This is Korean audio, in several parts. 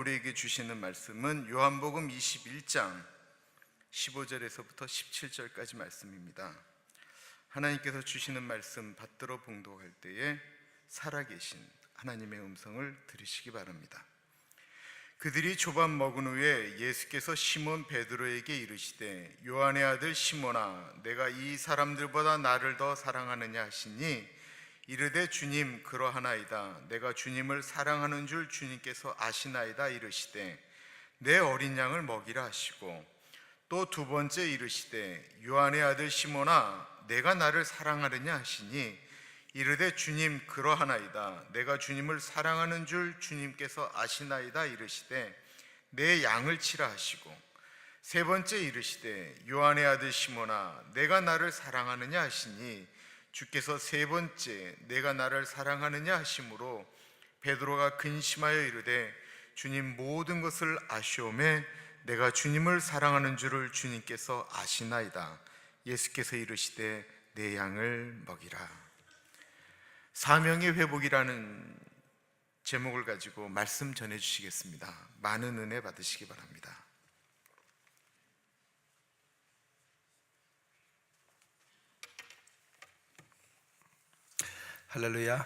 우리에게 주시는 말씀은 요한복음 21장 15절에서부터 17절까지 말씀입니다. 하나님께서 주시는 말씀 받들어 봉독할 때에 살아계신 하나님의 음성을 들으시기 바랍니다. 그들이 조반 먹은 후에 예수께서 시몬 베드로에게 이르시되 요한의 아들 시몬아, 내가 이 사람들보다 나를 더 사랑하느냐 하시니 이르되 주님 그러하나이다. 내가 주님을 사랑하는 줄 주님께서 아시나이다. 이르시되 내 어린 양을 먹이라 하시고, 또 두 번째 이르시되 요한의 아들 시몬아, 내가 나를 사랑하느냐 하시니 이르되 주님 그러하나이다. 내가 주님을 사랑하는 줄 주님께서 아시나이다. 이르시되 내 양을 치라 하시고, 세 번째 이르시되 요한의 아들 시몬아, 내가 나를 사랑하느냐 하시니 주께서 세 번째 내가 나를 사랑하느냐 하심으로 베드로가 근심하여 이르되 주님 모든 것을 아시오매 내가 주님을 사랑하는 줄을 주님께서 아시나이다. 예수께서 이르시되 내 양을 먹이라. 사명의 회복이라는 제목을 가지고 말씀 전해 주시겠습니다. 많은 은혜 받으시기 바랍니다. 할렐루야.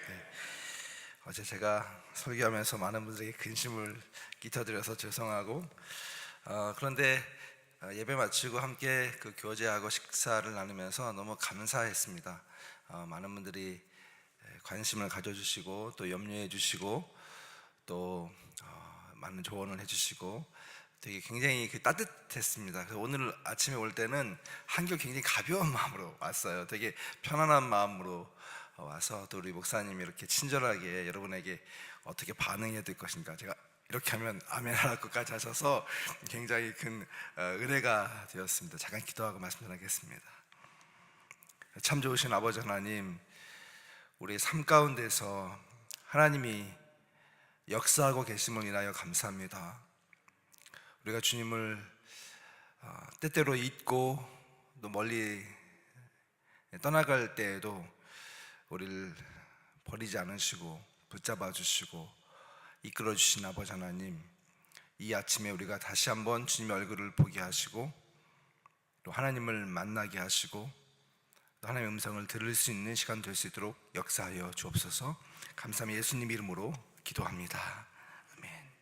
네. 어제 제가 설교하면서 많은 분들에게 근심을 끼쳐드려서 죄송하고, 그런데 예배 마치고 함께 그 교제하고 식사를 나누면서 너무 감사했습니다. 많은 분들이 관심을 가져주시고 또 염려해 주시고 또 많은 조언을 해주시고 되게 굉장히 따뜻했습니다. 그래서 오늘 아침에 올 때는 한결 굉장히 가벼운 마음으로 왔어요. 되게 편안한 마음으로 와서 또 우리 목사님이 이렇게 친절하게 여러분에게 어떻게 반응해야 될 것인가, 제가 이렇게 하면 아멘 할 것까지 하셔서 굉장히 큰 은혜가 되었습니다. 잠깐 기도하고 말씀 전하겠습니다. 참 좋으신 아버지 하나님, 우리 삶 가운데서 하나님이 역사하고 계심을 인하여 감사합니다. 우리가 주님을 때때로 잊고 또 멀리 떠나갈 때에도 우리를 버리지 않으시고 붙잡아 주시고 이끌어 주신 아버지 하나님, 이 아침에 우리가 다시 한번 주님의 얼굴을 보게 하시고 또 하나님을 만나게 하시고 또 하나님의 음성을 들을 수 있는 시간 될 수 있도록 역사하여 주옵소서. 감사합니다. 예수님 이름으로 기도합니다. 아멘.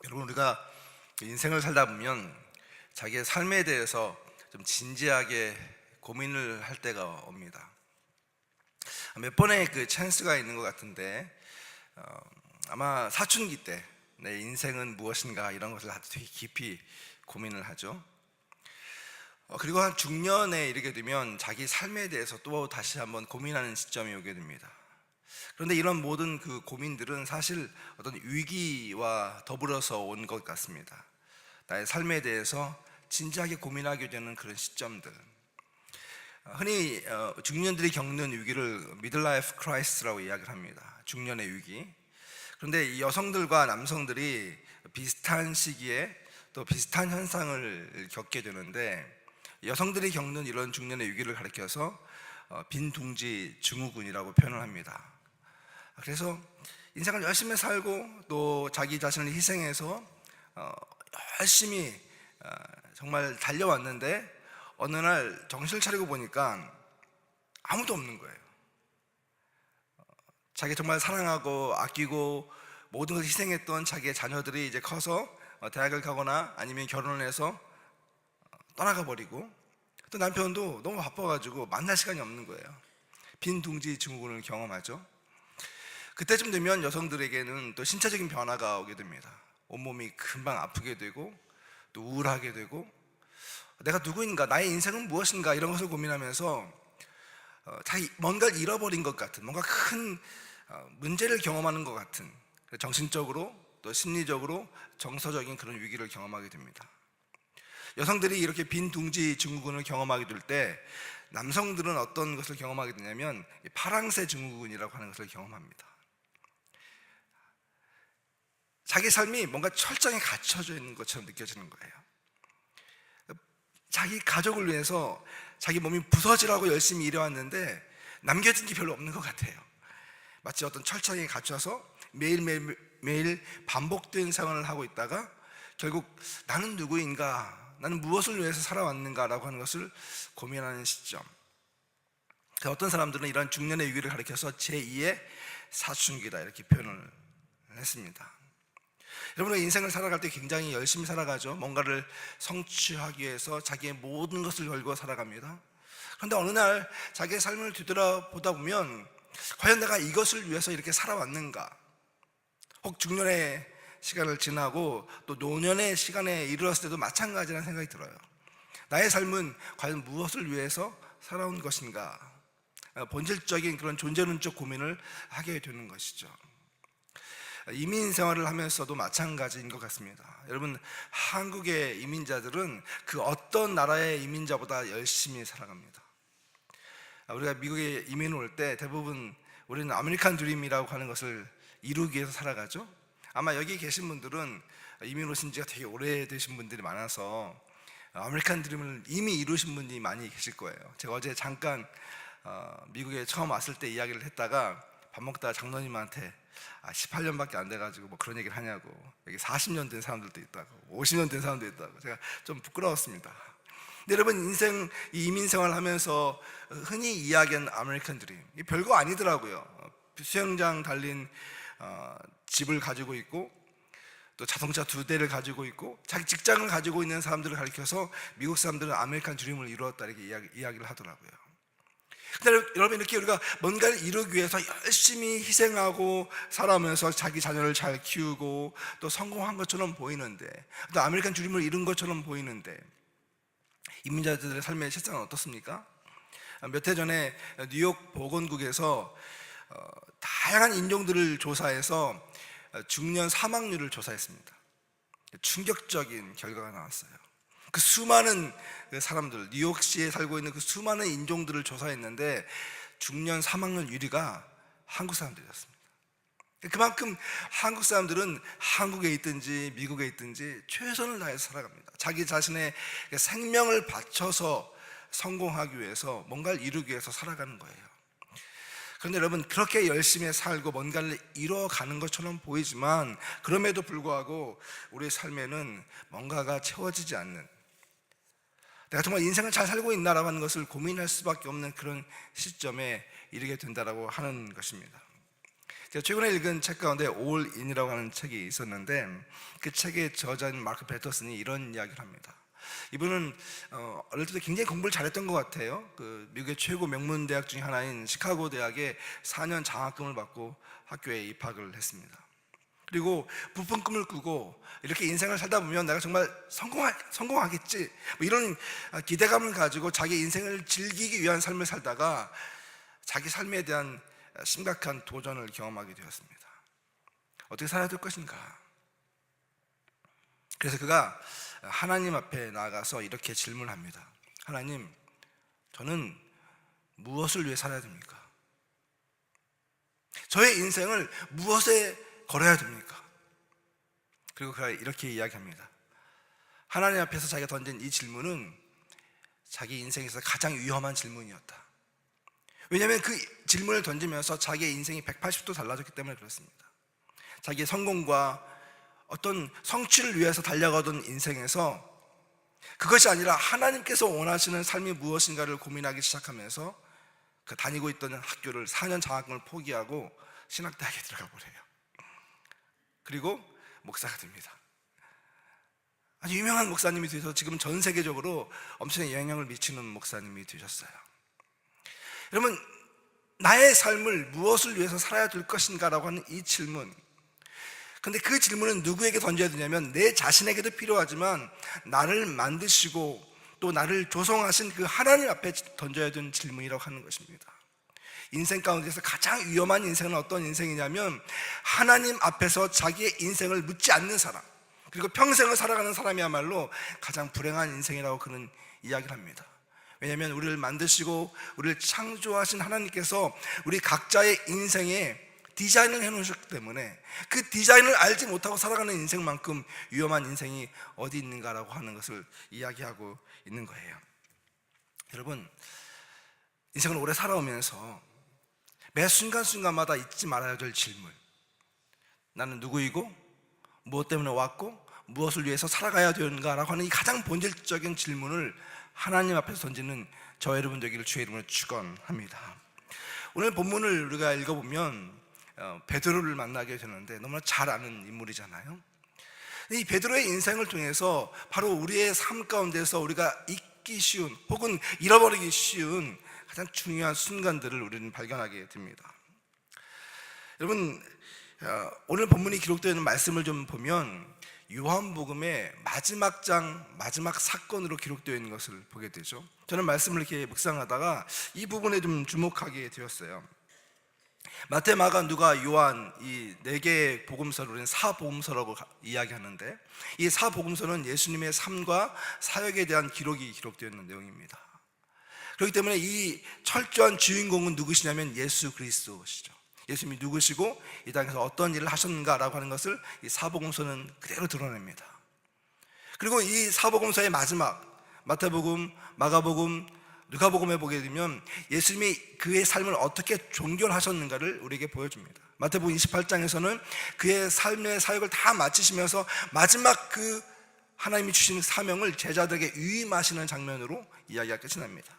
여러분, 우리가 인생을 살다 보면 자기의 삶에 대해서 좀 진지하게 고민을 할 때가 옵니다. 몇 번의 그 찬스가 있는 것 같은데, 아마 사춘기 때 내 인생은 무엇인가 이런 것을 아주 되게 깊이 고민을 하죠. 그리고 한 중년에 이르게 되면 자기 삶에 대해서 또 다시 한번 고민하는 시점이 오게 됩니다. 그런데 이런 모든 그 고민들은 사실 어떤 위기와 더불어서 온 것 같습니다. 나의 삶에 대해서 진지하게 고민하게 되는 그런 시점들, 흔히 중년들이 겪는 위기를 미들라이프 크라이시스라고 이야기를 합니다. 중년의 위기. 그런데 이 여성들과 남성들이 비슷한 시기에 또 비슷한 현상을 겪게 되는데, 여성들이 겪는 이런 중년의 위기를 가리켜서 빈둥지 증후군이라고 표현을 합니다. 그래서 인생을 열심히 살고 또 자기 자신을 희생해서 열심히 정말 달려왔는데 어느 날 정신을 차리고 보니까 아무도 없는 거예요. 자기 정말 사랑하고 아끼고 모든 것을 희생했던 자기의 자녀들이 이제 커서 대학을 가거나 아니면 결혼을 해서 떠나가 버리고, 또 남편도 너무 바빠가지고 만날 시간이 없는 거예요. 빈둥지 증후군을 경험하죠. 그때쯤 되면 여성들에게는 또 신체적인 변화가 오게 됩니다. 온몸이 금방 아프게 되고 또 우울하게 되고, 내가 누구인가, 나의 인생은 무엇인가 이런 것을 고민하면서 자기 뭔가를 잃어버린 것 같은, 뭔가 큰 문제를 경험하는 것 같은, 정신적으로 또 심리적으로 정서적인 그런 위기를 경험하게 됩니다. 여성들이 이렇게 빈둥지 증후군을 경험하게 될 때 남성들은 어떤 것을 경험하게 되냐면 파랑새 증후군이라고 하는 것을 경험합니다. 자기 삶이 뭔가 철저히 갖춰져 있는 것처럼 느껴지는 거예요. 자기 가족을 위해서 자기 몸이 부서지라고 열심히 일해왔는데 남겨진 게 별로 없는 것 같아요. 마치 어떤 철창에 갇혀서 매일 반복된 생활을 하고 있다가 결국 나는 누구인가, 나는 무엇을 위해서 살아왔는가라고 하는 것을 고민하는 시점. 어떤 사람들은 이런 중년의 위기를 가리켜서 제2의 사춘기다 이렇게 표현을 했습니다. 여러분은 인생을 살아갈 때 굉장히 열심히 살아가죠. 뭔가를 성취하기 위해서 자기의 모든 것을 걸고 살아갑니다. 그런데 어느 날 자기의 삶을 뒤돌아보다 보면 과연 내가 이것을 위해서 이렇게 살아왔는가? 혹 중년의 시간을 지나고 또 노년의 시간에 이르렀을 때도 마찬가지라는 생각이 들어요. 나의 삶은 과연 무엇을 위해서 살아온 것인가? 본질적인 그런 존재론적 고민을 하게 되는 것이죠. 이민 생활을 하면서도 마찬가지인 것 같습니다. 여러분, 한국의 이민자들은 그 어떤 나라의 이민자보다 열심히 살아갑니다. 우리가 미국에 이민 올 때 대부분 우리는 아메리칸 드림이라고 하는 것을 이루기 위해서 살아가죠. 아마 여기 계신 분들은 이민 오신 지가 되게 오래되신 분들이 많아서 아메리칸 드림을 이미 이루신 분이 많이 계실 거예요. 제가 어제 잠깐 미국에 처음 왔을 때 이야기를 했다가 밥 먹다가 장로님한테 18년밖에 안 돼가지고 뭐 그런 얘기를 하냐고, 여기 40년 된 사람들도 있다고 50년 된 사람도 있다고 제가 좀 부끄러웠습니다. 근데 여러분, 인생 이민 생활을 하면서 흔히 이야기하는 아메리칸 드림, 별거 아니더라고요. 수영장 달린 집을 가지고 있고 또 자동차 2대를 가지고 있고 자기 직장을 가지고 있는 사람들을 가리켜서 미국 사람들은 아메리칸 드림을 이루었다 이렇게 이야기를 하더라고요. 근데 여러분, 이렇게 우리가 뭔가를 이루기 위해서 열심히 희생하고 살아오면서 자기 자녀를 잘 키우고 또 성공한 것처럼 보이는데, 또 아메리칸 드림을 이룬 것처럼 보이는데, 이민자들의 삶의 실상은 어떻습니까? 몇 해 전에 뉴욕 보건국에서 다양한 인종들을 조사해서 중년 사망률을 조사했습니다. 충격적인 결과가 나왔어요. 그 수많은 사람들, 뉴욕시에 살고 있는 그 수많은 인종들을 조사했는데 중년 사망률 1위가 한국 사람들이었습니다. 그만큼 한국 사람들은 한국에 있든지 미국에 있든지 최선을 다해서 살아갑니다. 자기 자신의 생명을 바쳐서 성공하기 위해서 뭔가를 이루기 위해서 살아가는 거예요. 그런데 여러분, 그렇게 열심히 살고 뭔가를 이뤄가는 것처럼 보이지만 그럼에도 불구하고 우리의 삶에는 뭔가가 채워지지 않는, 내가 정말 인생을 잘 살고 있나라고 하는 것을 고민할 수밖에 없는 그런 시점에 이르게 된다라고 하는 것입니다. 제가 최근에 읽은 책 가운데 All In이라고 하는 책이 있었는데 그 책의 저자인 마크 배터슨이 이런 이야기를 합니다. 이분은 어릴 때 굉장히 공부를 잘했던 것 같아요. 그 미국의 최고 명문 대학 중에 하나인 시카고 대학에 4년 장학금을 받고 학교에 입학을 했습니다. 그리고 부푼 꿈을 꾸고 이렇게 인생을 살다 보면 내가 정말 성공하겠지, 뭐 이런 기대감을 가지고 자기 인생을 즐기기 위한 삶을 살다가 자기 삶에 대한 심각한 도전을 경험하게 되었습니다. 어떻게 살아야 될 것인가? 그래서 그가 하나님 앞에 나아가서 이렇게 질문합니다. 하나님, 저는 무엇을 위해 살아야 됩니까? 저의 인생을 무엇에 걸어야 됩니까? 그리고 그가 이렇게 이야기합니다. 하나님 앞에서 자기가 던진 이 질문은 자기 인생에서 가장 위험한 질문이었다. 왜냐하면 그 질문을 던지면서 자기의 인생이 180도 달라졌기 때문에 그렇습니다. 자기의 성공과 어떤 성취를 위해서 달려가던 인생에서 그것이 아니라 하나님께서 원하시는 삶이 무엇인가를 고민하기 시작하면서 그 다니고 있던 학교를 4년 장학금을 포기하고 신학대학에 들어가 버려요. 그리고 목사가 됩니다. 아주 유명한 목사님이 되셔서 지금 전 세계적으로 엄청난 영향을 미치는 목사님이 되셨어요. 여러분, 나의 삶을 무엇을 위해서 살아야 될 것인가라고 하는 이 질문, 근데 그 질문은 누구에게 던져야 되냐면 내 자신에게도 필요하지만 나를 만드시고 또 나를 조성하신 그 하나님 앞에 던져야 되는 질문이라고 하는 것입니다. 인생 가운데서 가장 위험한 인생은 어떤 인생이냐면 하나님 앞에서 자기의 인생을 묻지 않는 사람, 그리고 평생을 살아가는 사람이야말로 가장 불행한 인생이라고 그는 이야기를 합니다. 왜냐하면 우리를 만드시고 우리를 창조하신 하나님께서 우리 각자의 인생에 디자인을 해놓으셨기 때문에 그 디자인을 알지 못하고 살아가는 인생만큼 위험한 인생이 어디 있는가라고 하는 것을 이야기하고 있는 거예요. 여러분, 인생을 오래 살아오면서 매 순간순간마다 잊지 말아야 될 질문, 나는 누구이고 무엇 때문에 왔고 무엇을 위해서 살아가야 되는가라고 하는 이 가장 본질적인 질문을 하나님 앞에서 던지는 저 여러분 되기를 주의 이름으로 축원합니다. 오늘 본문을 우리가 읽어보면 베드로를 만나게 되는데 너무나 잘 아는 인물이잖아요. 이 베드로의 인생을 통해서 바로 우리의 삶 가운데서 우리가 잊기 쉬운 혹은 잃어버리기 쉬운 가장 중요한 순간들을 우리는 발견하게 됩니다. 여러분, 오늘 본문이 기록되어 있는 말씀을 좀 보면 요한복음의 마지막 장, 마지막 사건으로 기록되어 있는 것을 보게 되죠. 저는 말씀을 이렇게 묵상하다가 이 부분에 좀 주목하게 되었어요. 마태, 마가, 누가, 요한 이 네 개의 복음서를 우리는 사복음서라고 이야기하는데, 이 사복음서는 예수님의 삶과 사역에 대한 기록이 기록되어 있는 내용입니다. 그렇기 때문에 이 철저한 주인공은 누구시냐면 예수 그리스도시죠. 예수님이 누구시고 이 땅에서 어떤 일을 하셨는가라고 하는 것을 이 사복음서는 그대로 드러냅니다. 그리고 이 사복음서의 마지막 마태복음, 마가복음, 누가복음에 보게 되면 예수님이 그의 삶을 어떻게 종결하셨는가를 우리에게 보여줍니다. 마태복음 28장에서는 그의 삶의 사역을 다 마치시면서 마지막 그 하나님이 주신 사명을 제자들에게 위임하시는 장면으로 이야기가 끝이 납니다.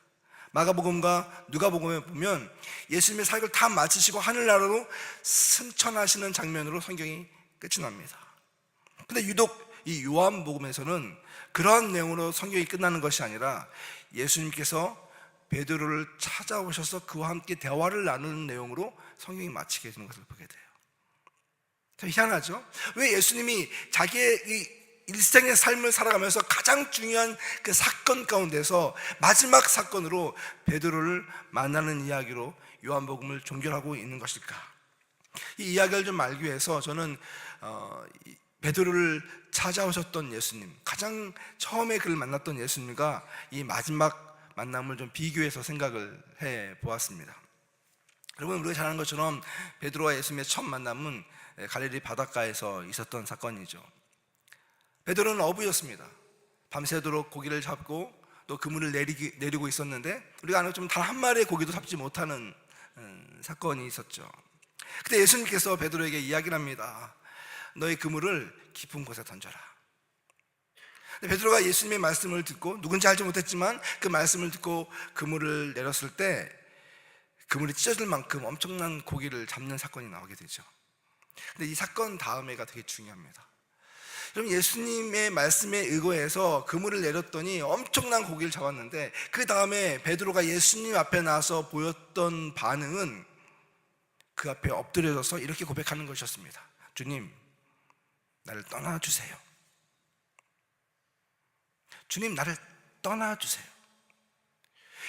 마가복음과 누가복음에 보면 예수님의 사역을 다 마치시고 하늘나라로 승천하시는 장면으로 성경이 끝이 납니다. 근데 유독 이 요한복음에서는 그러한 내용으로 성경이 끝나는 것이 아니라 예수님께서 베드로를 찾아오셔서 그와 함께 대화를 나누는 내용으로 성경이 마치게 되는 것을 보게 돼요. 참 희한하죠? 왜 예수님이 자기의 이 일생의 삶을 살아가면서 가장 중요한 그 사건 가운데서 마지막 사건으로 베드로를 만나는 이야기로 요한복음을 종결하고 있는 것일까? 이 이야기를 좀 알기 위해서 저는 베드로를 찾아오셨던 예수님, 가장 처음에 그를 만났던 예수님과 이 마지막 만남을 좀 비교해서 생각을 해 보았습니다. 여러분, 우리가 잘 아는 것처럼 베드로와 예수님의 첫 만남은 갈릴리 바닷가에서 있었던 사건이죠. 베드로는 어부였습니다. 밤새도록 고기를 잡고 또 그물을 내리고 있었는데 우리가 아는 것처럼 단 한 마리의 고기도 잡지 못하는 사건이 있었죠. 그때 예수님께서 베드로에게 이야기를 합니다. 너의 그물을 깊은 곳에 던져라. 베드로가 예수님의 말씀을 듣고, 누군지 알지 못했지만 그 말씀을 듣고 그물을 내렸을 때 그물이 찢어질 만큼 엄청난 고기를 잡는 사건이 나오게 되죠. 근데 이 사건 다음에가 되게 중요합니다. 그럼 예수님의 말씀에 의거해서 그물을 내렸더니 엄청난 고기를 잡았는데 그 다음에 베드로가 예수님 앞에 나와서 보였던 반응은 그 앞에 엎드려져서 이렇게 고백하는 것이었습니다. 주님, 나를 떠나주세요. 주님, 나를 떠나주세요.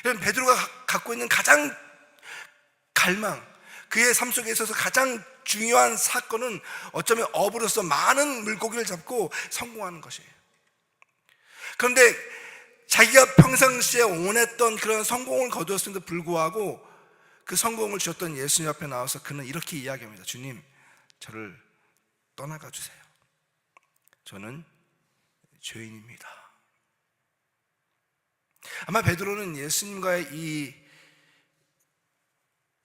이런 베드로가 갖고 있는 가장 갈망, 그의 삶 속에 있어서 가장 중요한 사건은 어쩌면 어부로서 많은 물고기를 잡고 성공하는 것이에요. 그런데 자기가 평상시에 원했던 그런 성공을 거두었음에도 불구하고 그 성공을 주셨던 예수님 앞에 나와서 그는 이렇게 이야기합니다. 주님, 저를 떠나가 주세요. 저는 죄인입니다. 아마 베드로는 예수님과의 이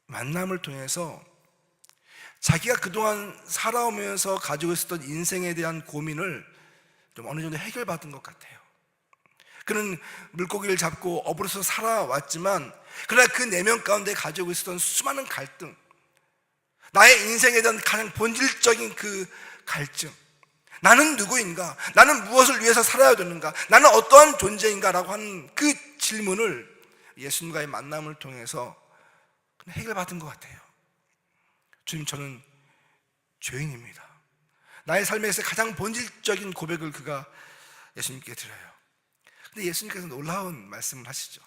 만남을 통해서 자기가 그동안 살아오면서 가지고 있었던 인생에 대한 고민을 좀 어느 정도 해결받은 것 같아요. 그는 물고기를 잡고 어부로서 살아왔지만 그러나 그 내면 가운데 가지고 있었던 수많은 갈등, 나의 인생에 대한 가장 본질적인 그 갈증, 나는 누구인가? 나는 무엇을 위해서 살아야 되는가? 나는 어떠한 존재인가? 라고 하는 그 질문을 예수님과의 만남을 통해서 해결받은 것 같아요. 주님, 저는 죄인입니다. 나의 삶에서 가장 본질적인 고백을 그가 예수님께 드려요. 근데 예수님께서 놀라운 말씀을 하시죠.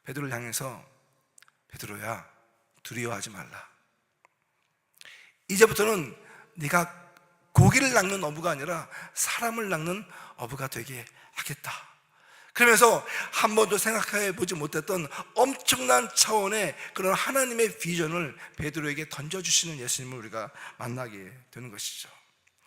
베드로를 향해서 베드로야, 두려워하지 말라. 이제부터는 네가 고기를 낚는 어부가 아니라 사람을 낚는 어부가 되게 하겠다. 그러면서 한 번도 생각해 보지 못했던 엄청난 차원의 그런 하나님의 비전을 베드로에게 던져주시는 예수님을 우리가 만나게 되는 것이죠.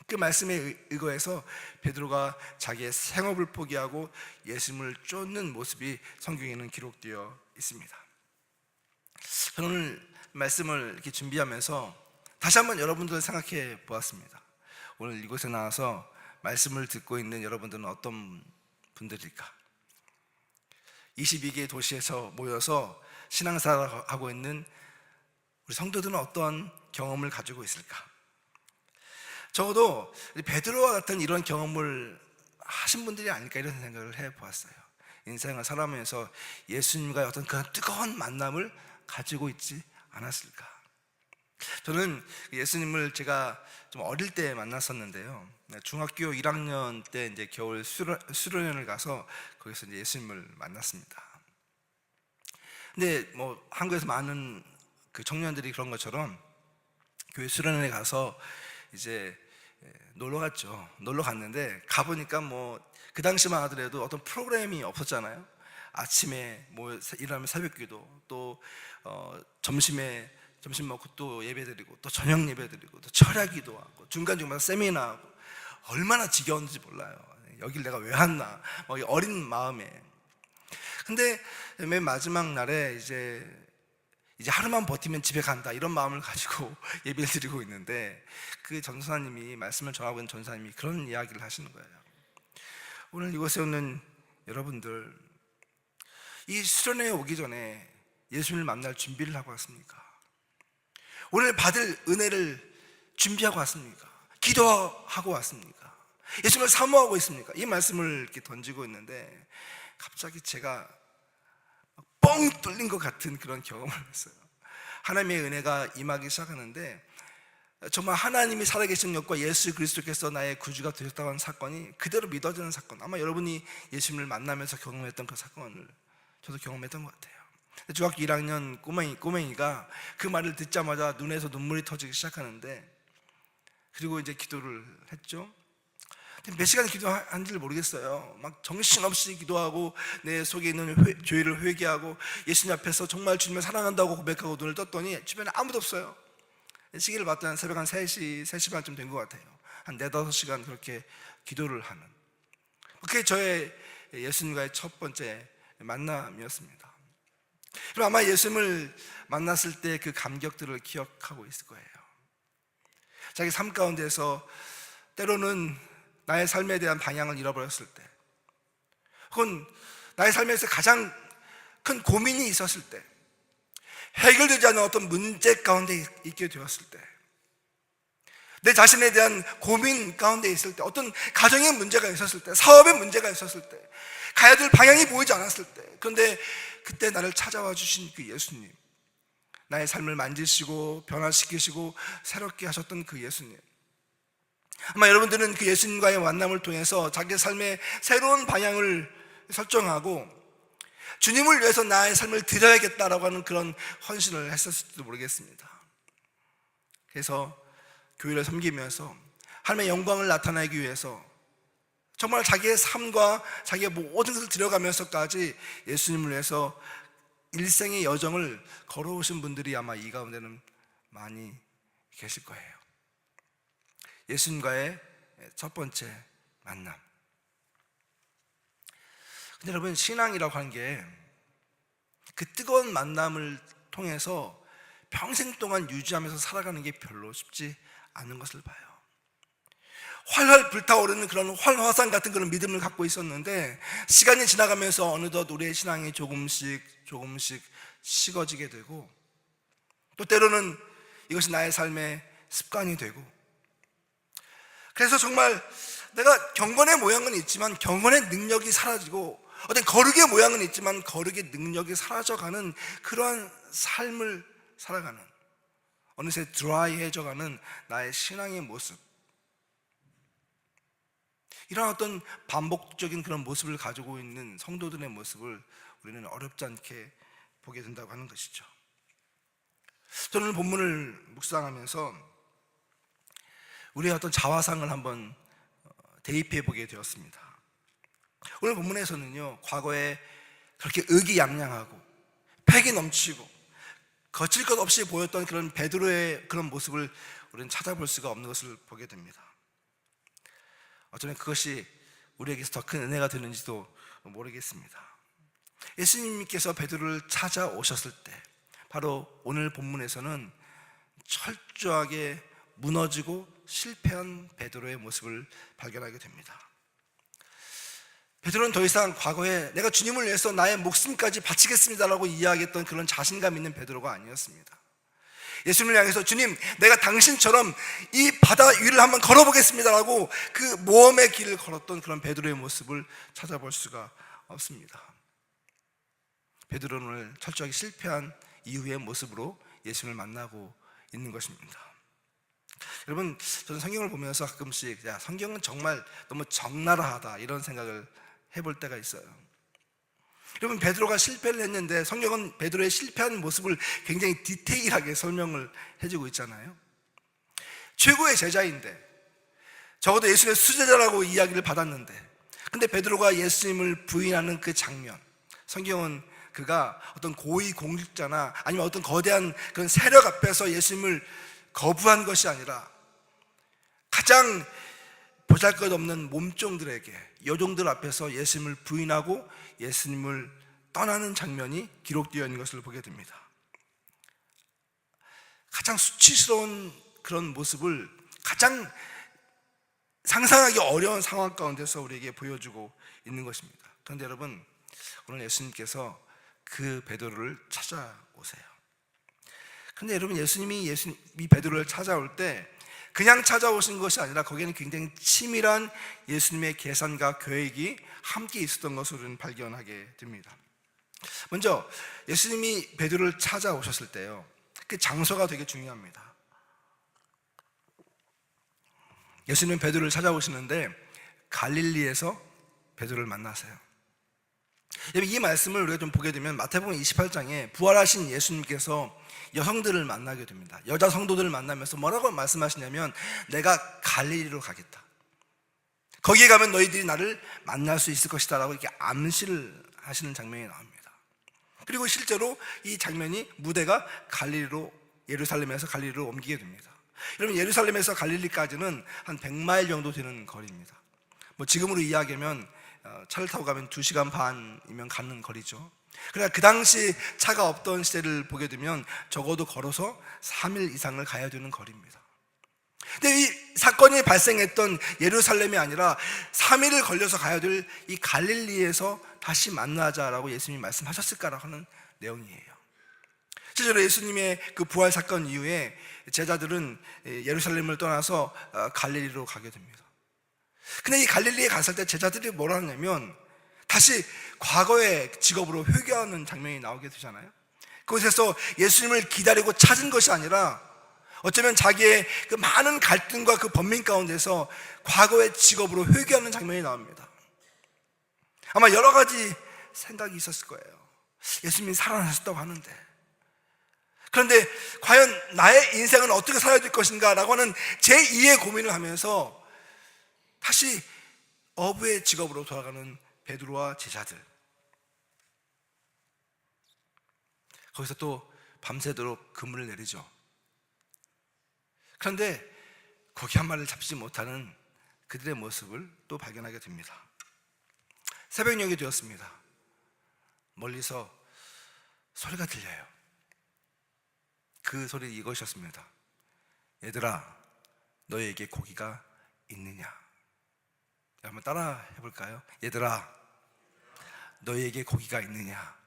그 말씀에 의거해서 베드로가 자기의 생업을 포기하고 예수님을 쫓는 모습이 성경에는 기록되어 있습니다. 저는 오늘 말씀을 이렇게 준비하면서 다시 한번 여러분들을 생각해 보았습니다. 오늘 이곳에 나와서 말씀을 듣고 있는 여러분들은 어떤 분들일까? 22개 도시에서 모여서 신앙생활을 하고 있는 우리 성도들은 어떤 경험을 가지고 있을까? 적어도 베드로와 같은 이런 경험을 하신 분들이 아닐까 이런 생각을 해보았어요. 인생을 살아가면서 예수님과의 어떤 그런 뜨거운 만남을 가지고 있지 않았을까? 저는 예수님을 제가 좀 어릴 때 만났었는데요. 중학교 1학년 때 이제 겨울 수련회를 가서 거기서 이제 예수님을 만났습니다. 근데 뭐 한국에서 많은 그 청년들이 그런 것처럼 교회 수련회에 가서 이제 놀러 갔죠. 놀러 갔는데 가보니까 뭐 그 당시만 하더라도 어떤 프로그램이 없었잖아요. 아침에 뭐 일하면 새벽기도, 또 점심에 점심 먹고 또 예배드리고, 또 저녁 예배드리고, 또 철야기도 하고, 중간중간 세미나하고, 얼마나 지겨웠는지 몰라요. 여길 내가 왜 왔나, 어린 마음에. 근데 맨 마지막 날에 이제 하루만 버티면 집에 간다 이런 마음을 가지고 예배를 드리고 있는데, 그 전사님이 말씀을 전하고 있는 전사님이 그런 이야기를 하시는 거예요. 오늘 이곳에 오는 여러분들, 이 수련회에 오기 전에 예수님을 만날 준비를 하고 왔습니까? 오늘 받을 은혜를 준비하고 왔습니까? 기도하고 왔습니까? 예수님을 사모하고 있습니까? 이 말씀을 이렇게 던지고 있는데 갑자기 제가 뻥 뚫린 것 같은 그런 경험을 했어요. 하나님의 은혜가 임하기 시작하는데, 정말 하나님이 살아계신 것과 예수 그리스도께서 나의 구주가 되셨다고 하는 사건이 그대로 믿어지는 사건, 아마 여러분이 예수님을 만나면서 경험했던 그 사건을 저도 경험했던 것 같아요. 중학교 1학년 꼬맹이가 그 말을 듣자마자 눈에서 눈물이 터지기 시작하는데, 그리고 이제 기도를 했죠. 몇 시간 기도한지를 모르겠어요. 막 정신없이 기도하고 내 속에 있는 죄를 회개하고 예수님 앞에서 정말 주님을 사랑한다고 고백하고 눈을 떴더니 주변에 아무도 없어요. 시계를 봤더니 새벽 한 3시 반쯤 된 것 같아요. 한 4-5시간 그렇게 기도를 하는, 그게 저의 예수님과의 첫 번째 만남이었습니다. 그럼 아마 예수님을 만났을 때 그 감격들을 기억하고 있을 거예요. 자기 삶 가운데서 때로는 나의 삶에 대한 방향을 잃어버렸을 때, 혹은 나의 삶에서 가장 큰 고민이 있었을 때, 해결되지 않은 어떤 문제 가운데 있게 되었을 때, 내 자신에 대한 고민 가운데 있을 때, 어떤 가정의 문제가 있었을 때, 사업의 문제가 있었을 때, 가야 될 방향이 보이지 않았을 때, 그런데 그때 나를 찾아와 주신 그 예수님, 나의 삶을 만지시고 변화시키시고 새롭게 하셨던 그 예수님, 아마 여러분들은 그 예수님과의 만남을 통해서 자기 삶의 새로운 방향을 설정하고 주님을 위해서 나의 삶을 드려야겠다라고 하는 그런 헌신을 했었을지도 모르겠습니다. 그래서 교회를 섬기면서 하나님의 영광을 나타내기 위해서 정말 자기의 삶과 자기의 모든 것을 드려가면서까지 예수님을 위해서 일생의 여정을 걸어오신 분들이 아마 이 가운데는 많이 계실 거예요. 예수님과의 첫 번째 만남. 근데 여러분, 신앙이라고 하는 게 그 뜨거운 만남을 통해서 평생 동안 유지하면서 살아가는 게 별로 쉽지 않은 것을 봐요. 활활 불타오르는 그런 활화산 같은 그런 믿음을 갖고 있었는데, 시간이 지나가면서 어느덧 우리의 신앙이 조금씩 식어지게 되고, 또 때로는 이것이 나의 삶의 습관이 되고, 그래서 정말 내가 경건의 모양은 있지만 경건의 능력이 사라지고, 어떤 거룩의 모양은 있지만 거룩의 능력이 사라져가는 그러한 삶을 살아가는, 어느새 드라이해져가는 나의 신앙의 모습, 이런 어떤 반복적인 그런 모습을 가지고 있는 성도들의 모습을 우리는 어렵지 않게 보게 된다고 하는 것이죠. 저는 본문을 묵상하면서 우리의 어떤 자화상을 한번 대입해 보게 되었습니다. 오늘 본문에서는요, 과거에 그렇게 의기양양하고 패기 넘치고 거칠 것 없이 보였던 그런 베드로의 그런 모습을 우리는 찾아볼 수가 없는 것을 보게 됩니다. 어쩌면 그것이 우리에게서 더 큰 은혜가 되는지도 모르겠습니다. 예수님께서 베드로를 찾아오셨을 때, 바로 오늘 본문에서는 철저하게 무너지고 실패한 베드로의 모습을 발견하게 됩니다. 베드로는 더 이상 과거에 내가 주님을 위해서 나의 목숨까지 바치겠습니다라고 이야기했던 그런 자신감 있는 베드로가 아니었습니다. 예수님을 향해서 주님, 내가 당신처럼 이 바다 위를 한번 걸어보겠습니다라고 그 모험의 길을 걸었던 그런 베드로의 모습을 찾아볼 수가 없습니다. 베드로는 오늘 철저하게 실패한 이후의 모습으로 예수님을 만나고 있는 것입니다. 여러분, 저는 성경을 보면서 가끔씩 성경은 정말 너무 적나라하다 이런 생각을 해볼 때가 있어요. 여러분, 베드로가 실패를 했는데 성경은 베드로의 실패한 모습을 굉장히 디테일하게 설명을 해주고 있잖아요. 최고의 제자인데, 적어도 예수님의 수제자라고 이야기를 받았는데, 근데 베드로가 예수님을 부인하는 그 장면, 성경은 그가 어떤 고위 공직자나 아니면 어떤 거대한 그런 세력 앞에서 예수님을 거부한 것이 아니라 가장 보잘것없는 몸종들에게, 여종들 앞에서 예수님을 부인하고 예수님을 떠나는 장면이 기록되어 있는 것을 보게 됩니다. 가장 수치스러운 그런 모습을 가장 상상하기 어려운 상황 가운데서 우리에게 보여주고 있는 것입니다. 그런데 여러분, 오늘 예수님께서 그 베드로를 찾아오세요. 그런데 여러분, 예수님이 베드로를 찾아올 때 그냥 찾아오신 것이 아니라 거기에는 굉장히 치밀한 예수님의 계산과 계획이 함께 있었던 것을 우리는 발견하게 됩니다. 먼저 예수님이 베드로를 찾아오셨을 때요, 그 장소가 되게 중요합니다. 예수님은 베드로를 찾아오시는데 갈릴리에서 베드로를 만나세요. 이 말씀을 우리가 좀 보게 되면 마태복음 28장에 부활하신 예수님께서 여성들을 만나게 됩니다. 여자 성도들을 만나면서 뭐라고 말씀하시냐면, 내가 갈릴리로 가겠다, 거기에 가면 너희들이 나를 만날 수 있을 것이다 라고 이렇게 암시를 하시는 장면이 나옵니다. 그리고 실제로 이 장면이 무대가 갈릴리로, 예루살렘에서 갈릴리로 옮기게 됩니다. 여러분, 예루살렘에서 갈릴리까지는 한 100마일 정도 되는 거리입니다. 지금으로 이야기하면 차를 타고 가면 2시간 반이면 가는 거리죠. 그러나 그 당시 차가 없던 시대를 보게 되면 적어도 걸어서 3일 이상을 가야 되는 거리입니다. 근데 이 사건이 발생했던 예루살렘이 아니라 3일을 걸려서 가야 될 이 갈릴리에서 다시 만나자라고 예수님이 말씀하셨을까라고 하는 내용이에요. 실제로 예수님의 그 부활 사건 이후에 제자들은 예루살렘을 떠나서 갈릴리로 가게 됩니다. 근데 이 갈릴리에 갔을 때 제자들이 뭐라 하냐면 다시 과거의 직업으로 회개하는 장면이 나오게 되잖아요. 그곳에서 예수님을 기다리고 찾은 것이 아니라 어쩌면 자기의 그 많은 갈등과 그 번민 가운데서 과거의 직업으로 회개하는 장면이 나옵니다. 아마 여러 가지 생각이 있었을 거예요. 예수님이 살아나셨다고 하는데, 그런데 과연 나의 인생은 어떻게 살아야 될 것인가 라고 하는 제2의 고민을 하면서 다시 어부의 직업으로 돌아가는 베드로와 제자들, 거기서 또 밤새도록 그물을 내리죠. 그런데 고기 한 마리를 잡지 못하는 그들의 모습을 또 발견하게 됩니다. 새벽녘이 되었습니다. 멀리서 소리가 들려요. 그 소리 이것이었습니다. 얘들아, 너희에게 고기가 있느냐? 한번 따라 해볼까요? 얘들아, 너희에게 고기가 있느냐?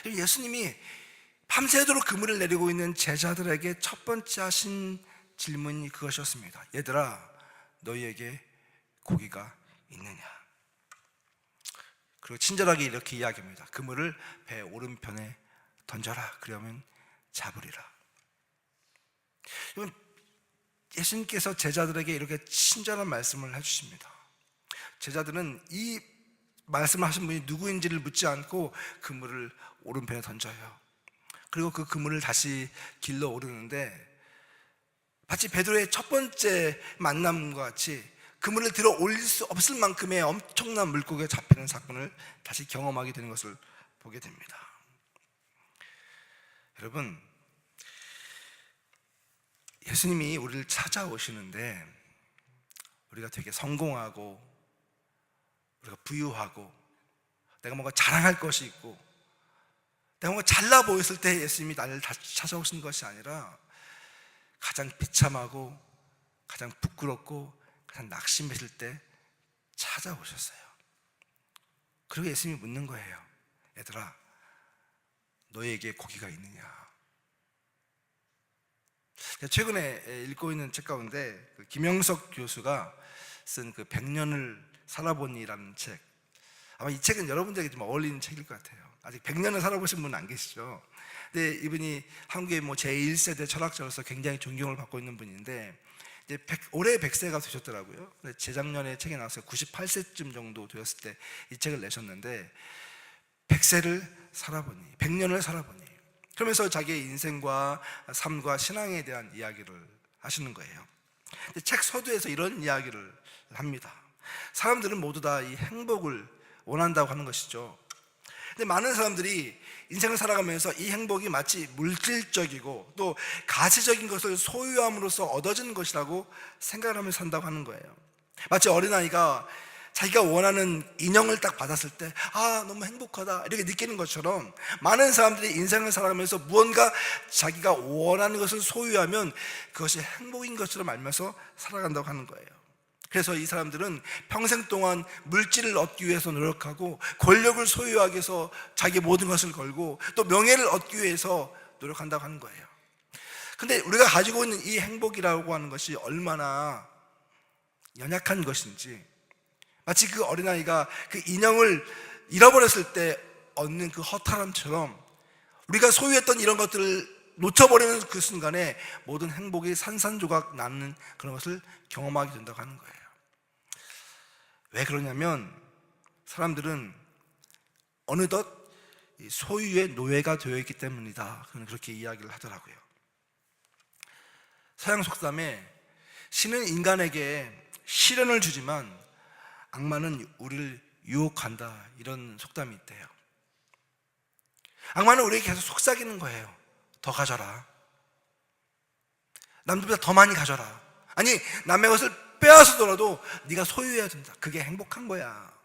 예수님이 밤새도록 그물을 내리고 있는 제자들에게 첫 번째 하신 질문이 그것이었습니다. 얘들아, 너희에게 고기가 있느냐? 그리고 친절하게 이렇게 이야기합니다. 그물을 배 오른편에 던져라, 그러면 잡으리라. 예수님께서 제자들에게 이렇게 친절한 말씀을 해주십니다. 제자들은 이 말씀을 하신 분이 누구인지를 묻지 않고 그물을 오른편에 던져요. 그리고 그 그물을 다시 길러 오르는데 마치 베드로의 첫 번째 만남과 같이 그물을 들어 올릴 수 없을 만큼의 엄청난 물고기에 잡히는 사건을 다시 경험하게 되는 것을 보게 됩니다. 여러분, 예수님이 우리를 찾아오시는데 우리가 되게 성공하고 우리가 부유하고 내가 뭔가 자랑할 것이 있고 내가 뭔가 잘나 보였을 때 예수님이 나를 찾아오신 것이 아니라 가장 비참하고 가장 부끄럽고 가장 낙심했을 때 찾아오셨어요. 그리고 예수님이 묻는 거예요. 얘들아, 너에게 고기가 있느냐? 최근에 읽고 있는 책 가운데 김영석 교수가 쓴 그 100년을 살아보니라는 책, 아마 이 책은 여러분들에게 좀 어울리는 책일 것 같아요. 아직 100년을 살아보신 분은 안 계시죠. 근데 이분이 한국의 제1세대 철학자로서 굉장히 존경을 받고 있는 분인데 이제 올해 100세가 되셨더라고요. 근데 재작년에 책이 나와서 98세쯤 정도 되었을 때 이 책을 내셨는데 100세를 살아보니, 100년을 살아보니, 그러면서 자기의 인생과 삶과 신앙에 대한 이야기를 하시는 거예요. 근데 책 서두에서 이런 이야기를 합니다. 사람들은 모두 다 이 행복을 원한다고 하는 것이죠. 근데 많은 사람들이 인생을 살아가면서 이 행복이 마치 물질적이고 또 가시적인 것을 소유함으로써 얻어지는 것이라고 생각을 하면서 산다고 하는 거예요. 마치 어린아이가 자기가 원하는 인형을 딱 받았을 때 너무 행복하다 이렇게 느끼는 것처럼 많은 사람들이 인생을 살아가면서 무언가 자기가 원하는 것을 소유하면 그것이 행복인 것처럼 알면서 살아간다고 하는 거예요. 그래서 이 사람들은 평생 동안 물질을 얻기 위해서 노력하고 권력을 소유하기 위해서 자기 모든 것을 걸고 또 명예를 얻기 위해서 노력한다고 하는 거예요. 근데 우리가 가지고 있는 이 행복이라고 하는 것이 얼마나 연약한 것인지, 마치 그 어린아이가 그 인형을 잃어버렸을 때 얻는 그 허탈함처럼 우리가 소유했던 이런 것들을 놓쳐버리는 그 순간에 모든 행복이 산산조각 나는 그런 것을 경험하게 된다고 하는 거예요. 왜 그러냐면 사람들은 어느덧 소유의 노예가 되어 있기 때문이다, 그렇게 이야기를 하더라고요. 서양 속담에 신은 인간에게 시련을 주지만 악마는 우리를 유혹한다, 이런 속담이 있대요. 악마는 우리에게 계속 속삭이는 거예요. 더 가져라, 남들보다 더 많이 가져라, 아니 남의 것을 빼앗아더라도 네가 소유해야 된다, 그게 행복한 거야.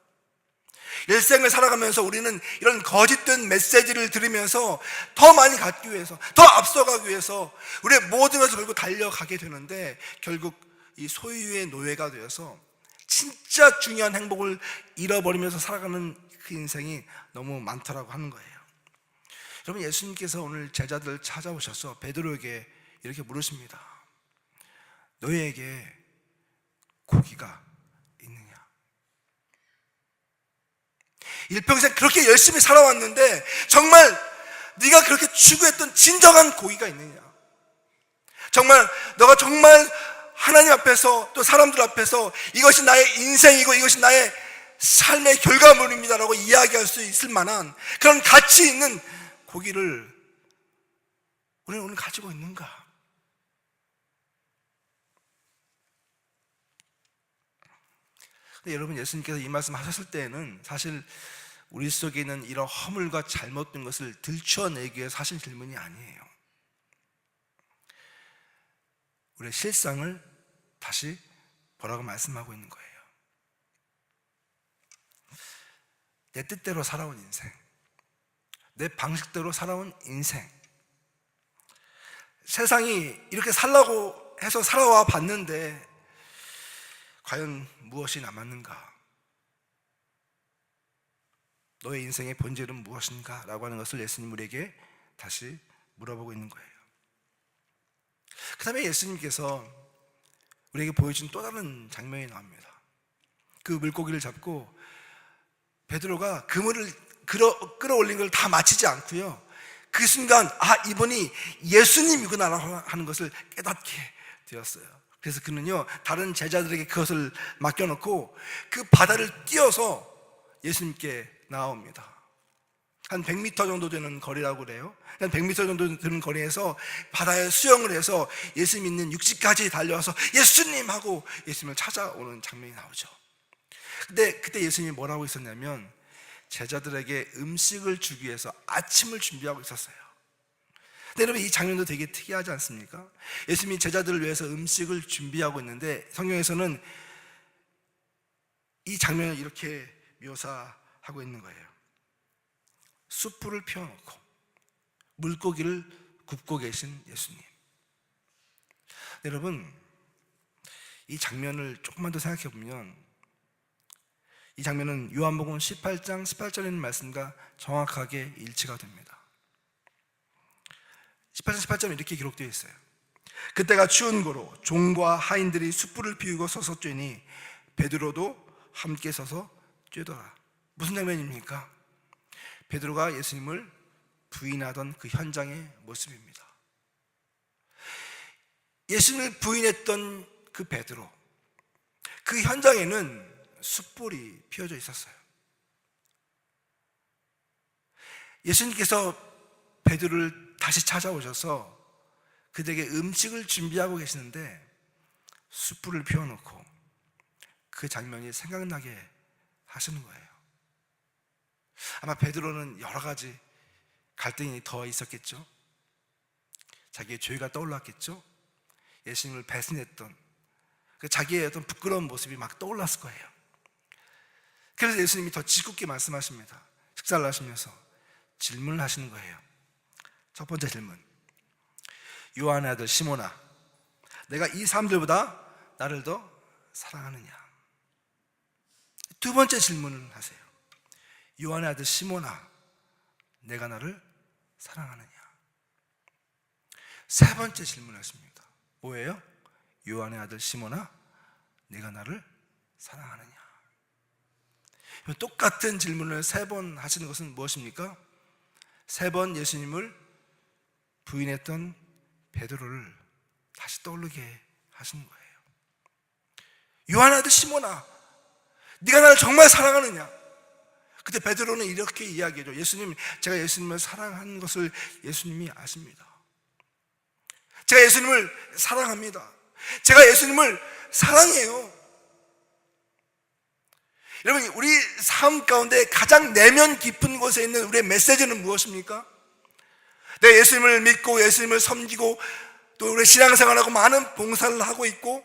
일생을 살아가면서 우리는 이런 거짓된 메시지를 들으면서 더 많이 갖기 위해서, 더 앞서가기 위해서 우리의 모든 것을 걸고 달려가게 되는데 결국 이 소유의 노예가 되어서 진짜 중요한 행복을 잃어버리면서 살아가는 그 인생이 너무 많더라고 하는 거예요. 여러분, 예수님께서 오늘 제자들을 찾아오셔서 베드로에게 이렇게 물으십니다. 너희에게 고기가 있느냐? 일평생 그렇게 열심히 살아왔는데 정말 네가 그렇게 추구했던 진정한 고기가 있느냐? 정말 너가 정말 하나님 앞에서 또 사람들 앞에서 이것이 나의 인생이고 이것이 나의 삶의 결과물입니다라고 이야기할 수 있을 만한 그런 가치 있는 고기를 우리는 오늘 가지고 있는가? 근데 여러분, 예수님께서 이 말씀 하셨을 때에는 사실 우리 속에 있는 이런 허물과 잘못된 것을 들추어내기 위해서 하신 질문이 아니에요. 우리의 실상을 다시 보라고 말씀하고 있는 거예요. 내 뜻대로 살아온 인생, 내 방식대로 살아온 인생, 세상이 이렇게 살라고 해서 살아와 봤는데 과연 무엇이 남았는가? 너의 인생의 본질은 무엇인가? 라고 하는 것을 예수님 우리에게 다시 물어보고 있는 거예요. 그 다음에 예수님께서 우리에게 보여준 또 다른 장면이 나옵니다. 그 물고기를 잡고 베드로가 그물을 끌어올린 걸 다 마치지 않고요, 그 순간 이분이 예수님이구나 하는 것을 깨닫게 되었어요. 그래서 그는요 다른 제자들에게 그것을 맡겨놓고 그 바다를 뛰어서 예수님께 나옵니다. 한 100m 정도 되는 거리라고 그래요. 한 100m 정도 되는 거리에서 바다에 수영을 해서 예수님 있는 육지까지 달려와서 예수님 하고 예수님을 찾아오는 장면이 나오죠. 근데 그때 예수님이 뭐라고 있었냐면 제자들에게 음식을 주기 위해서 아침을 준비하고 있었어요. 근데 여러분, 이 장면도 되게 특이하지 않습니까? 예수님이 제자들을 위해서 음식을 준비하고 있는데 성경에서는 이 장면을 이렇게 묘사하고 있는 거예요. 숯불을 피워놓고 물고기를 굽고 계신 예수님. 여러분, 이 장면을 조금만 더 생각해 보면 이 장면은 요한복음 18장 18절에 있는 말씀과 정확하게 일치가 됩니다. 18장 18절은 이렇게 기록되어 있어요. 그때가 추운 고로 종과 하인들이 숯불을 피우고 서서 쬐니 베드로도 함께 서서 쬐더라. 무슨 장면입니까? 베드로가 예수님을 부인하던 그 현장의 모습입니다. 예수님을 부인했던 그 베드로, 그 현장에는 숯불이 피워져 있었어요. 예수님께서 베드로를 다시 찾아오셔서 그들에게 음식을 준비하고 계시는데 숯불을 피워놓고 그 장면이 생각나게 하시는 거예요. 아마 베드로는 여러 가지 갈등이 더 있었겠죠. 자기의 죄가 떠올랐겠죠. 예수님을 배신했던 그 자기의 어떤 부끄러운 모습이 막 떠올랐을 거예요. 그래서 예수님이 더 짓궂게 말씀하십니다. 식사를 하시면서 질문을 하시는 거예요. 첫 번째 질문, 요한의 아들 시몬아, 내가 이 사람들보다 나를 더 사랑하느냐? 두 번째 질문을 하세요. 요한의 아들 시몬아, 내가 너를 사랑하느냐? 세 번째 질문을 하십니다. 뭐예요? 요한의 아들 시몬아, 내가 나를 사랑하느냐? 똑같은 질문을 세 번 하시는 것은 무엇입니까? 세 번 예수님을 부인했던 베드로를 다시 떠오르게 하시는 거예요. 요한의 아들 시몬아, 네가 나를 정말 사랑하느냐? 그때 베드로는 이렇게 이야기해줘. 예수님, 제가 예수님을 사랑하는 것을 예수님이 아십니다. 제가 예수님을 사랑합니다. 제가 예수님을 사랑해요. 여러분, 우리 삶 가운데 가장 내면 깊은 곳에 있는 우리의 메시지는 무엇입니까? 내가 예수님을 믿고 예수님을 섬기고 또 우리 신앙생활하고 많은 봉사를 하고 있고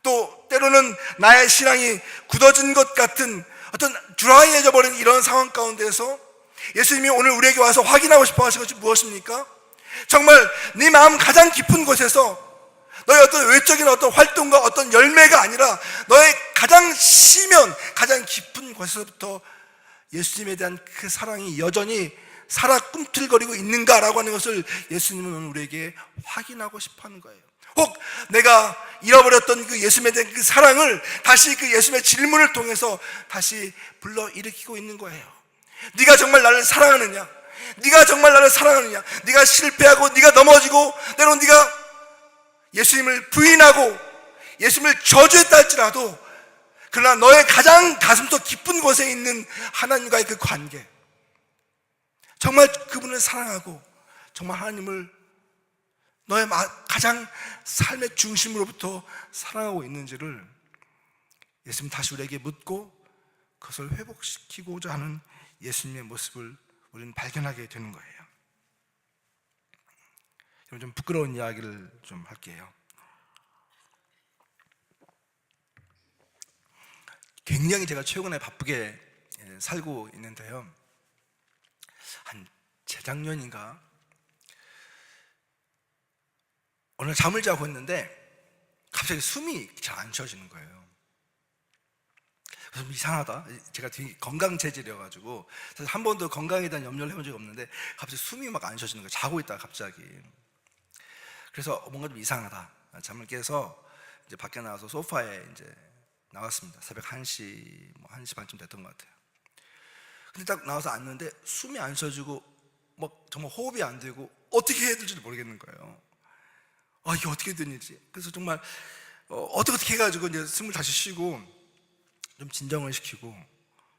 또 때로는 나의 신앙이 굳어진 것 같은 어떤 드라이해져 버린 이런 상황 가운데서 예수님이 오늘 우리에게 와서 확인하고 싶어 하신 것이 무엇입니까? 정말 네 마음 가장 깊은 곳에서 너의 어떤 외적인 어떤 활동과 어떤 열매가 아니라 너의 가장 심연, 가장 깊은 곳에서부터 예수님에 대한 그 사랑이 여전히 살아 꿈틀거리고 있는가라고 하는 것을 예수님은 오늘 우리에게 확인하고 싶어 하는 거예요. 혹 내가 잃어버렸던 그 예수님에 대한 그 사랑을 다시 그 예수님의 질문을 통해서 다시 불러일으키고 있는 거예요. 네가 정말 나를 사랑하느냐? 네가 정말 나를 사랑하느냐? 네가 실패하고 네가 넘어지고 때론 네가 예수님을 부인하고 예수님을 저주했다 할지라도 그러나 너의 가장 가슴속 깊은 곳에 있는 하나님과의 그 관계, 정말 그분을 사랑하고 정말 하나님을 너의 가장 삶의 중심으로부터 사랑하고 있는지를 예수님 다시 우리에게 묻고 그것을 회복시키고자 하는 예수님의 모습을 우리는 발견하게 되는 거예요. 좀 부끄러운 이야기를 좀 할게요. 굉장히 제가 최근에 바쁘게 살고 있는데요. 한 재작년인가 오늘 잠을 자고 있는데 갑자기 숨이 잘 안 쉬어지는 거예요. 그래서 이상하다. 제가 되게 건강 체질이어가지고 사실 한 번도 건강에 대한 염려를 해본 적이 없는데 갑자기 숨이 막 안 쉬어지는 거예요. 자고 있다가 갑자기. 그래서 뭔가 좀 이상하다. 잠을 깨서 이제 밖에 나와서 소파에 이제 나왔습니다. 새벽 1시, 1시 반쯤 됐던 것 같아요. 근데 딱 나와서 앉는데 숨이 안 쉬어지고 막 정말 호흡이 안 되고 어떻게 해야 될지도 모르겠는 거예요. 이게 어떻게 된 일이지? 그래서 정말 어떻게 해가지고 이제 숨을 다시 쉬고 좀 진정을 시키고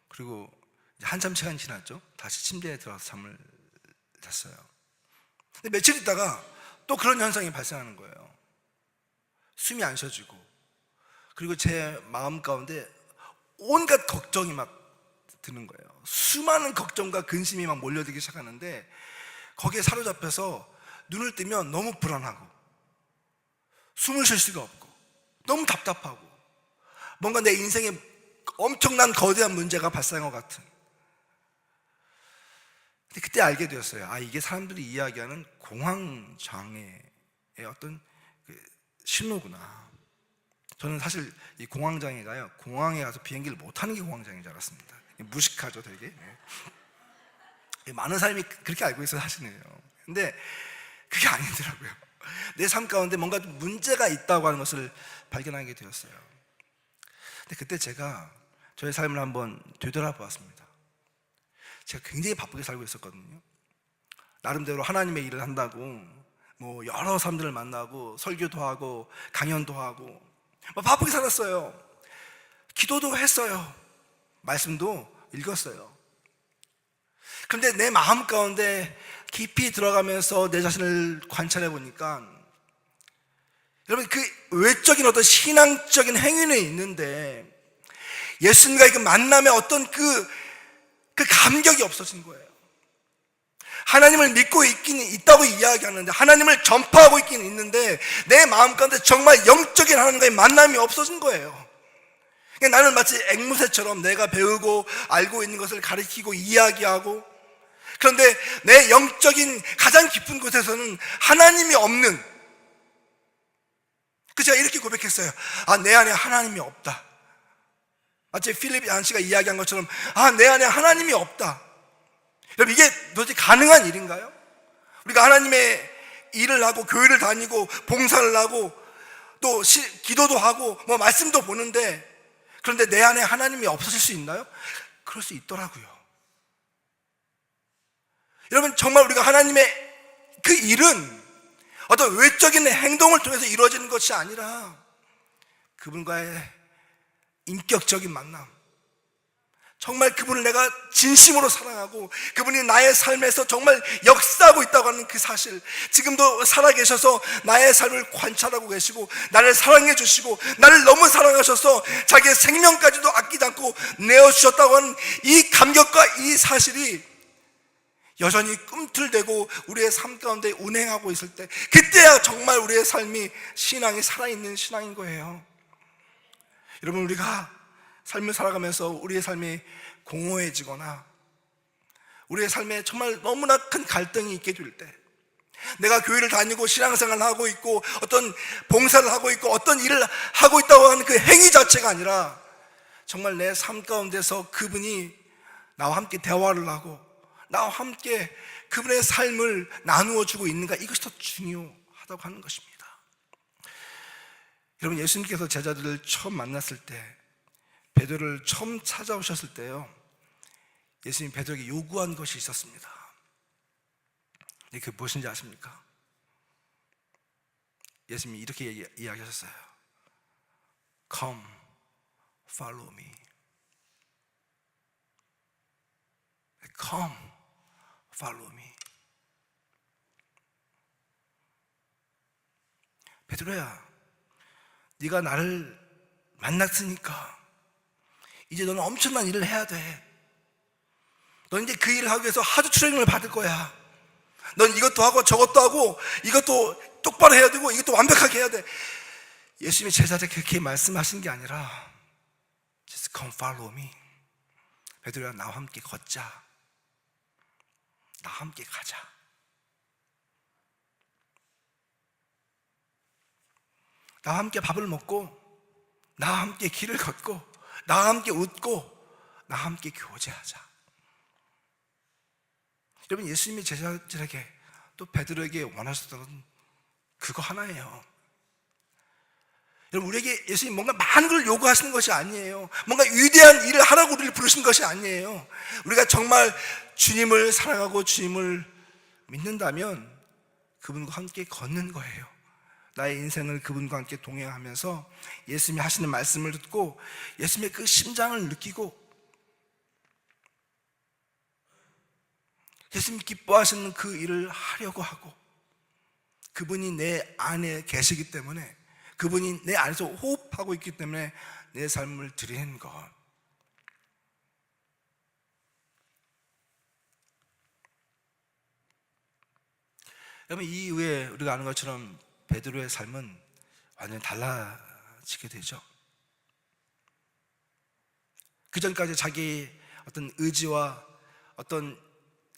그리고 이제 한참 시간이 지났죠. 다시 침대에 들어가서 잠을 잤어요. 근데 며칠 있다가 또 그런 현상이 발생하는 거예요. 숨이 안 쉬어지고 그리고 제 마음 가운데 온갖 걱정이 막 드는 거예요. 수많은 걱정과 근심이 막 몰려들기 시작하는데 거기에 사로잡혀서 눈을 뜨면 너무 불안하고 숨을 쉴 수가 없고 너무 답답하고 뭔가 내 인생에 엄청난 거대한 문제가 발생한 것 같은. 근데 그때 알게 되었어요. 이게 사람들이 이야기하는 공황장애의 어떤 그 신호구나. 저는 사실 이 공황장애가요, 공항에 가서 비행기를 못 타는 게 공황장애인 줄 알았습니다. 무식하죠, 되게. 많은 사람이 그렇게 알고 있어요, 사실은요. 근데 그게 아니더라고요. 내 삶 가운데 뭔가 좀 문제가 있다고 하는 것을 발견하게 되었어요. 근데 그때 제가 저의 삶을 한번 되돌아보았습니다. 제가 굉장히 바쁘게 살고 있었거든요. 나름대로 하나님의 일을 한다고 뭐 여러 사람들을 만나고 설교도 하고 강연도 하고 바쁘게 살았어요. 기도도 했어요. 말씀도 읽었어요. 그런데 내 마음 가운데 깊이 들어가면서 내 자신을 관찰해 보니까, 여러분, 그 외적인 어떤 신앙적인 행위는 있는데 예수님과의 그 만남에 어떤 그 감격이 없어진 거예요. 하나님을 믿고 있다고 이야기하는데, 하나님을 전파하고 있긴 있는데 내 마음 가운데 정말 영적인 하나님과의 만남이 없어진 거예요. 그러니까 나는 마치 앵무새처럼 내가 배우고 알고 있는 것을 가르치고 이야기하고, 그런데 내 영적인 가장 깊은 곳에서는 하나님이 없는, 제가 이렇게 고백했어요. 내 안에 하나님이 없다. 마치 필립 얀시가 이야기한 것처럼 내 안에 하나님이 없다. 여러분, 이게 도대체 가능한 일인가요? 우리가 하나님의 일을 하고 교회를 다니고 봉사를 하고 또 기도도 하고 뭐 말씀도 보는데, 그런데 내 안에 하나님이 없어질 수 있나요? 그럴 수 있더라고요. 여러분, 정말 우리가 하나님의 그 일은 어떤 외적인 행동을 통해서 이루어지는 것이 아니라 그분과의 인격적인 만남, 정말 그분을 내가 진심으로 사랑하고 그분이 나의 삶에서 정말 역사하고 있다고 하는 그 사실, 지금도 살아계셔서 나의 삶을 관찰하고 계시고 나를 사랑해 주시고 나를 너무 사랑하셔서 자기의 생명까지도 아끼지 않고 내어주셨다고 하는 이 감격과 이 사실이 여전히 꿈틀대고 우리의 삶 가운데 운행하고 있을 때, 그때야 정말 우리의 삶이 신앙이 살아있는 신앙인 거예요. 여러분, 우리가 삶을 살아가면서 우리의 삶이 공허해지거나 우리의 삶에 정말 너무나 큰 갈등이 있게 될 때, 내가 교회를 다니고 신앙생활을 하고 있고 어떤 봉사를 하고 있고 어떤 일을 하고 있다고 하는 그 행위 자체가 아니라 정말 내 삶 가운데서 그분이 나와 함께 대화를 하고 나와 함께 그분의 삶을 나누어 주고 있는가, 이것이 더 중요하다고 하는 것입니다. 여러분, 예수님께서 제자들을 처음 만났을 때, 베드로를 처음 찾아오셨을 때요, 예수님 베드로에게 요구한 것이 있었습니다. 그게 무엇인지 아십니까? 예수님이 이렇게 이야기하셨어요. Come, follow me. Come, follow me. 베드로야, 네가 나를 만났으니까 이제 너는 엄청난 일을 해야 돼. 넌 이제 그 일을 하기 위해서 하도 트레이닝을 받을 거야. 넌 이것도 하고 저것도 하고 이것도 똑바로 해야 되고 이것도 완벽하게 해야 돼. 예수님이 제자들에게 그렇게 말씀하신 게 아니라 Just come follow me. 베드로야, 나와 함께 걷자. 나와 함께 가자. 나와 함께 밥을 먹고 나와 함께 길을 걷고 나와 함께 웃고 나와 함께 교제하자. 여러분, 예수님이 제자들에게 또 베드로에게 원하셨던 그거 하나예요. 여러분, 우리에게 예수님 뭔가 많은 걸 요구하시는 것이 아니에요. 뭔가 위대한 일을 하라고 우리를 부르신 것이 아니에요. 우리가 정말 주님을 사랑하고 주님을 믿는다면 그분과 함께 걷는 거예요. 나의 인생을 그분과 함께 동행하면서 예수님이 하시는 말씀을 듣고 예수님의 그 심장을 느끼고 예수님이 기뻐하시는 그 일을 하려고 하고, 그분이 내 안에 계시기 때문에, 그분이 내 안에서 호흡하고 있기 때문에 내 삶을 드리는 것. 여러분, 이 이후에 우리가 아는 것처럼 베드로의 삶은 완전히 달라지게 되죠. 그 전까지 자기 어떤 의지와 어떤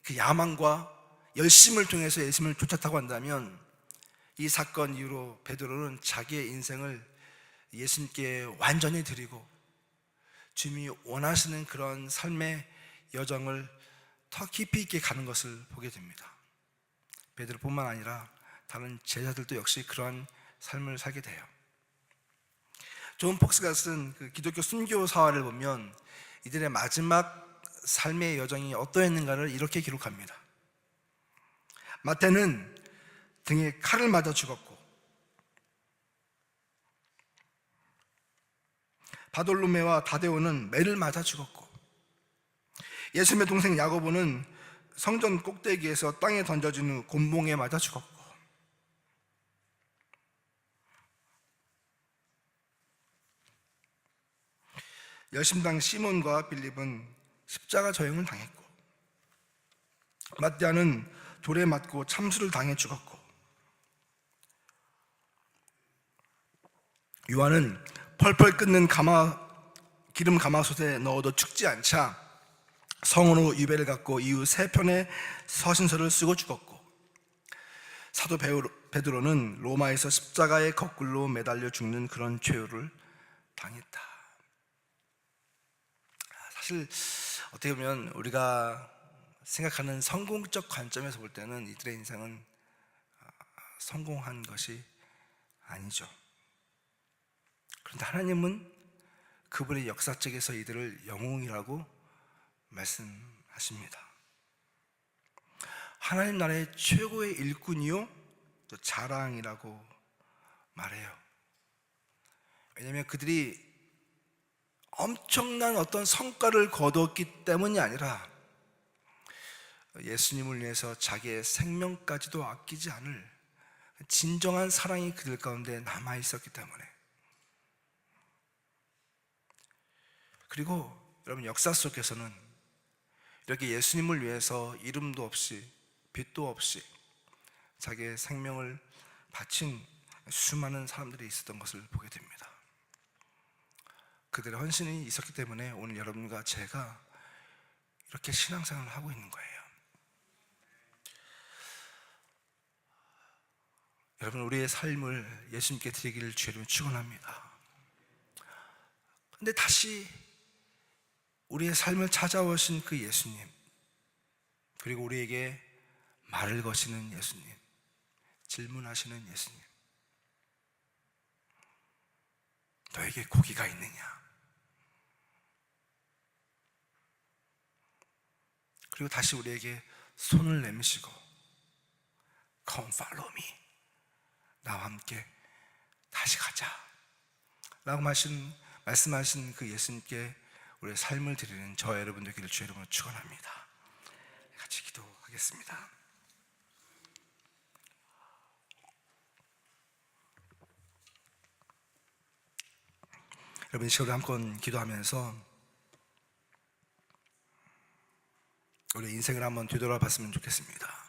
그 야망과 열심을 통해서 예수님을 쫓았다고 한다면 이 사건 이후로 베드로는 자기의 인생을 예수님께 완전히 드리고 주님이 원하시는 그런 삶의 여정을 더 깊이 있게 가는 것을 보게 됩니다. 베드로뿐만 아니라 다른 제자들도 역시 그러한 삶을 살게 돼요. 존 폭스가 쓴 그 기독교 순교 사화를 보면 이들의 마지막 삶의 여정이 어떠했는가를 이렇게 기록합니다. 마태는 등에 칼을 맞아 죽었고, 바돌로메와 다데오는 매를 맞아 죽었고, 예수님의 동생 야고보는 성전 꼭대기에서 땅에 던져진 후 곤봉에 맞아 죽었고, 열심당 시몬과 빌립은 십자가 저형을 당했고, 마띠아는 돌에 맞고 참수를 당해 죽었고, 요한은 펄펄 끓는 기름 가마솥에 넣어도 죽지 않자 성으로 유배를 갖고 이후 3편의 서신서를 쓰고 죽었고, 사도 베드로는 로마에서 십자가에 거꾸로 매달려 죽는 그런 최후를 당했다. 사실 어떻게 보면 우리가 생각하는 성공적 관점에서 볼 때는 이들의 인생은 성공한 것이 아니죠. 그런데 하나님은 그분의 역사책에서 이들을 영웅이라고 말씀하십니다. 하나님 나라의 최고의 일꾼이요 또 자랑이라고 말해요. 왜냐하면 그들이 엄청난 어떤 성과를 거두었기 때문이 아니라 예수님을 위해서 자기의 생명까지도 아끼지 않을 진정한 사랑이 그들 가운데 남아 있었기 때문에. 그리고 여러분, 역사 속에서는 이렇게 예수님을 위해서 이름도 없이 빛도 없이 자기의 생명을 바친 수많은 사람들이 있었던 것을 보게 됩니다. 그들의 헌신이 있었기 때문에 오늘 여러분과 제가 이렇게 신앙생활을 하고 있는 거예요. 여러분, 우리의 삶을 예수님께 드리기를 주의로 축원합니다. 근데 다시 우리의 삶을 찾아오신 그 예수님, 그리고 우리에게 말을 거시는 예수님, 질문하시는 예수님, 너에게 고기가 있느냐? 그리고 다시 우리에게 손을 내미시고 Come follow me, 나와 함께 다시 가자 라고 말씀하신 그 예수님께 우리의 삶을 드리는 저와 여러분 되기를 주의 이름으로 축원합니다. 같이 기도하겠습니다. 여러분, 이 시간에 한번 기도하면서 우리 인생을 한번 되돌아봤으면 좋겠습니다.